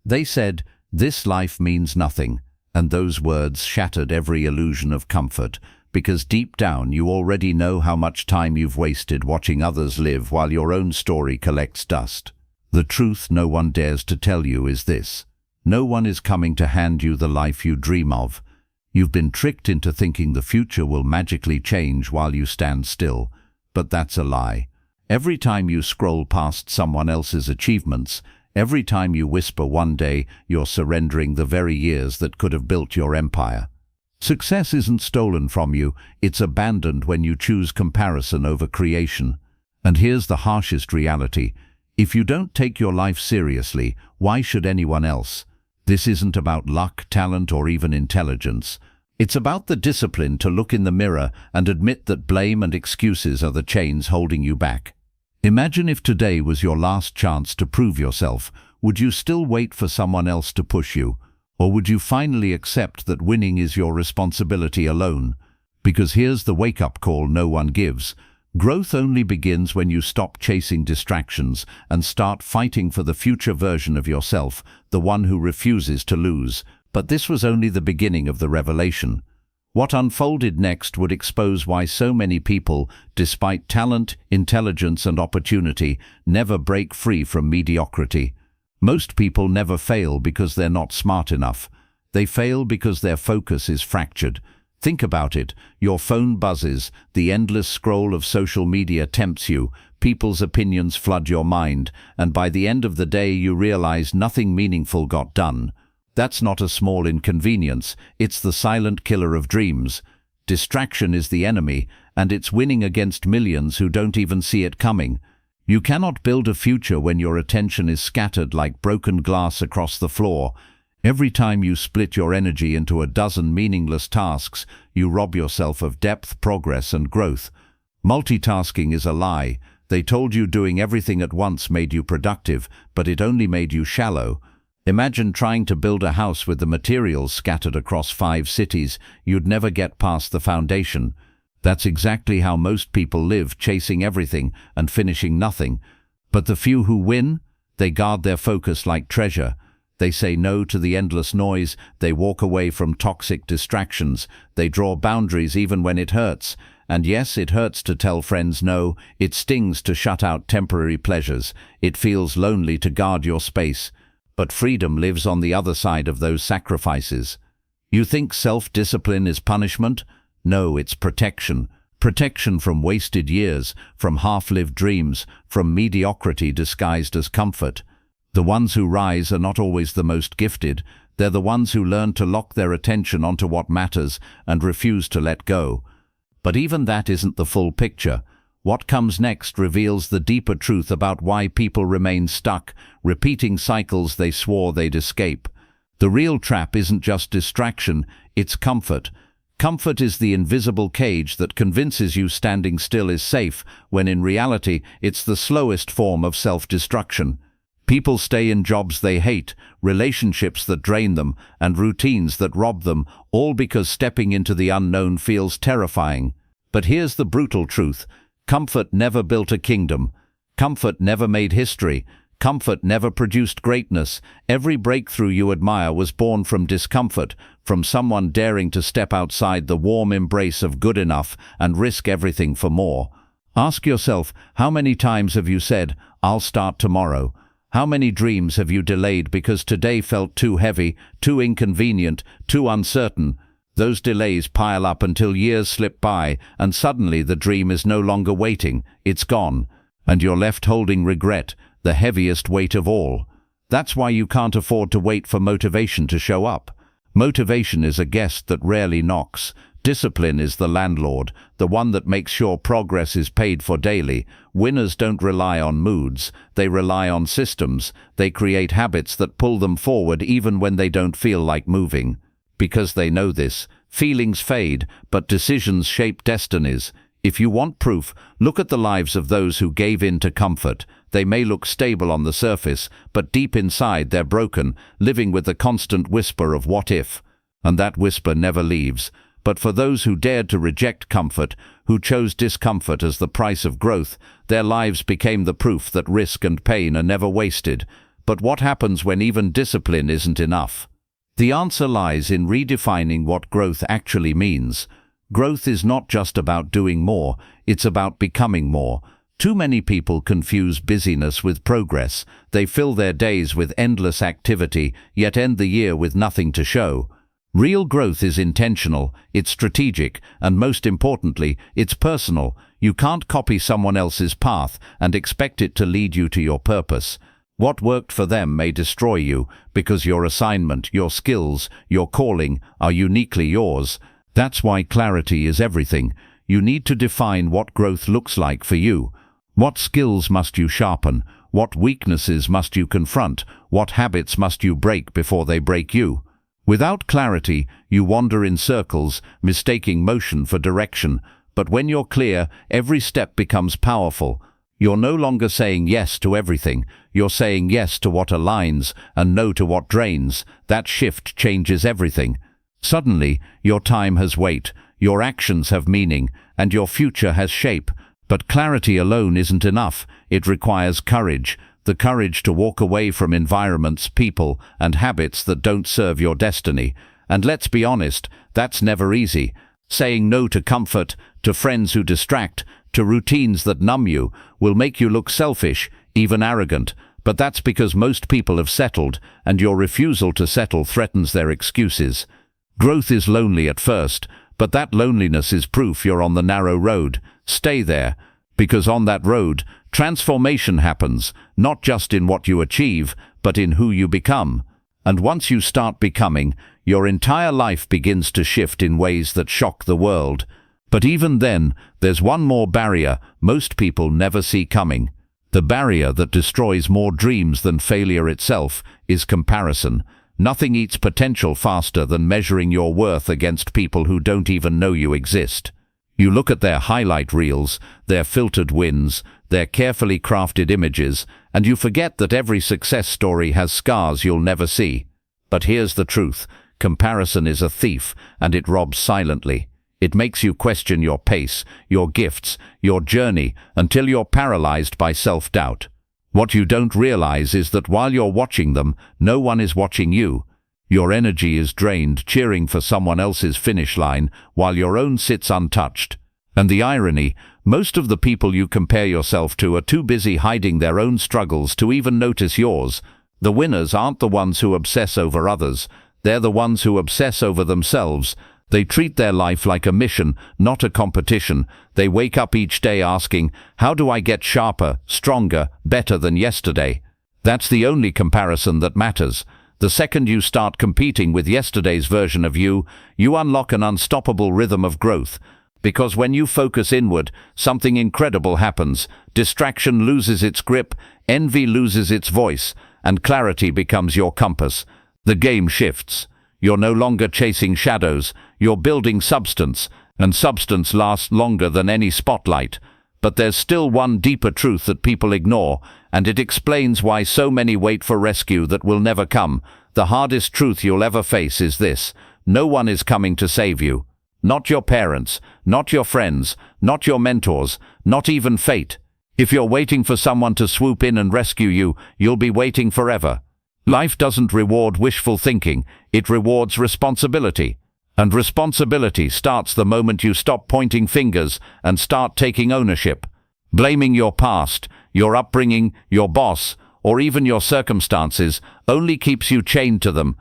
They said, "This life means nothing," and those words shattered every illusion of comfort, because deep down you already know how much time you've wasted watching others live while your own story collects dust. The truth no one dares to tell you is this: no one is coming to hand you the life you dream of. You've been tricked into thinking the future will magically change while you stand still, but that's a lie. Every time you scroll past someone else's achievements, every time you whisper one day, you're surrendering the very years that could have built your empire. Success isn't stolen from you, it's abandoned when you choose comparison over creation. And here's the harshest reality: if you don't take your life seriously, why should anyone else? This isn't about luck, talent, or even intelligence. It's about the discipline to look in the mirror and admit that blame and excuses are the chains holding you back. Imagine if today was your last chance to prove yourself. Would you still wait for someone else to push you? Or would you finally accept that winning is your responsibility alone? Because here's the wake-up call no one gives. Growth only begins when you stop chasing distractions and start fighting for the future version of yourself, the one who refuses to lose. But this was only the beginning of the revelation. What unfolded next would expose why so many people, despite talent, intelligence, and opportunity, never break free from mediocrity. Most people never fail because they're not smart enough. They fail because their focus is fractured. Think about it. Your phone buzzes, the endless scroll of social media tempts you, people's opinions flood your mind, and by the end of the day you realize nothing meaningful got done. That's not a small inconvenience, it's the silent killer of dreams. Distraction is the enemy, and it's winning against millions who don't even see it coming. You cannot build a future when your attention is scattered like broken glass across the floor. Every time you split your energy into a dozen meaningless tasks, you rob yourself of depth, progress, and growth. Multitasking is a lie. They told you doing everything at once made you productive, but it only made you shallow. Imagine trying to build a house with the materials scattered across 5 cities. You'd never get past the foundation. That's exactly how most people live, chasing everything and finishing nothing. But the few who win, they guard their focus like treasure. They say no to the endless noise, they walk away from toxic distractions, they draw boundaries even when it hurts. And yes, it hurts to tell friends no, it stings to shut out temporary pleasures, it feels lonely to guard your space. But freedom lives on the other side of those sacrifices. You think self-discipline is punishment? No, it's protection. Protection from wasted years, from half-lived dreams, from mediocrity disguised as comfort. The ones who rise are not always the most gifted. They're the ones who learn to lock their attention onto what matters and refuse to let go. But even that isn't the full picture. What comes next reveals the deeper truth about why people remain stuck, repeating cycles they swore they'd escape. The real trap isn't just distraction, it's comfort. Comfort is the invisible cage that convinces you standing still is safe, when in reality it's the slowest form of self-destruction. People stay in jobs they hate, relationships that drain them, and routines that rob them, all because stepping into the unknown feels terrifying. But here's the brutal truth. Comfort never built a kingdom. Comfort never made history. Comfort never produced greatness. Every breakthrough you admire was born from discomfort, from someone daring to step outside the warm embrace of good enough and risk everything for more. Ask yourself, how many times have you said, "I'll start tomorrow"? How many dreams have you delayed because today felt too heavy, too inconvenient, too uncertain? Those delays pile up until years slip by, and suddenly the dream is no longer waiting, it's gone. And you're left holding regret, the heaviest weight of all. That's why you can't afford to wait for motivation to show up. Motivation is a guest that rarely knocks. Discipline is the landlord, the one that makes sure progress is paid for daily. Winners don't rely on moods, they rely on systems. They create habits that pull them forward even when they don't feel like moving. Because they know this, feelings fade, but decisions shape destinies. If you want proof, look at the lives of those who gave in to comfort. They may look stable on the surface, but deep inside they're broken, living with the constant whisper of what if. And that whisper never leaves. But for those who dared to reject comfort, who chose discomfort as the price of growth, their lives became the proof that risk and pain are never wasted. But what happens when even discipline isn't enough? The answer lies in redefining what growth actually means. Growth is not just about doing more, it's about becoming more. Too many people confuse busyness with progress. They fill their days with endless activity, yet end the year with nothing to show. Real growth is intentional, it's strategic, and most importantly, it's personal. You can't copy someone else's path and expect it to lead you to your purpose. What worked for them may destroy you, because your assignment, your skills, your calling are uniquely yours. That's why clarity is everything. You need to define what growth looks like for you. What skills must you sharpen? What weaknesses must you confront? What habits must you break before they break you? Without clarity, you wander in circles, mistaking motion for direction. But when you're clear, every step becomes powerful. You're no longer saying yes to everything. You're saying yes to what aligns and no to what drains. That shift changes everything. Suddenly, your time has weight, your actions have meaning, and your future has shape. But clarity alone isn't enough. It requires courage. The courage to walk away from environments, people, and habits that don't serve your destiny. And let's be honest, that's never easy. Saying no to comfort, to friends who distract, to routines that numb you, will make you look selfish, even arrogant. But that's because most people have settled, and your refusal to settle threatens their excuses. Growth is lonely at first, but that loneliness is proof you're on the narrow road. Stay there, because on that road, transformation happens, not just in what you achieve, but in who you become. And once you start becoming, your entire life begins to shift in ways that shock the world. But even then, there's one more barrier most people never see coming. The barrier that destroys more dreams than failure itself is comparison. Nothing eats potential faster than measuring your worth against people who don't even know you exist. You look at their highlight reels, their filtered wins, their carefully crafted images, and you forget that every success story has scars you'll never see. But here's the truth. Comparison is a thief, and it robs silently. It makes you question your pace, your gifts, your journey, until you're paralyzed by self-doubt. What you don't realize is that while you're watching them, no one is watching you. Your energy is drained cheering for someone else's finish line, while your own sits untouched. And the irony, most of the people you compare yourself to are too busy hiding their own struggles to even notice yours. The winners aren't the ones who obsess over others. They're the ones who obsess over themselves. They treat their life like a mission, not a competition. They wake up each day asking, how do I get sharper, stronger, better than yesterday? That's the only comparison that matters. The second you start competing with yesterday's version of you, you unlock an unstoppable rhythm of growth. Because when you focus inward, something incredible happens. Distraction loses its grip, envy loses its voice, and clarity becomes your compass. The game shifts. You're no longer chasing shadows, you're building substance, and substance lasts longer than any spotlight. But there's still one deeper truth that people ignore, and it explains why so many wait for rescue that will never come. The hardest truth you'll ever face is this: no one is coming to save you. Not your parents, not your friends, not your mentors, not even fate. If you're waiting for someone to swoop in and rescue you, you'll be waiting forever. Life doesn't reward wishful thinking, it rewards responsibility. And responsibility starts the moment you stop pointing fingers and start taking ownership. Blaming your past, your upbringing, your boss, or even your circumstances only keeps you chained to them,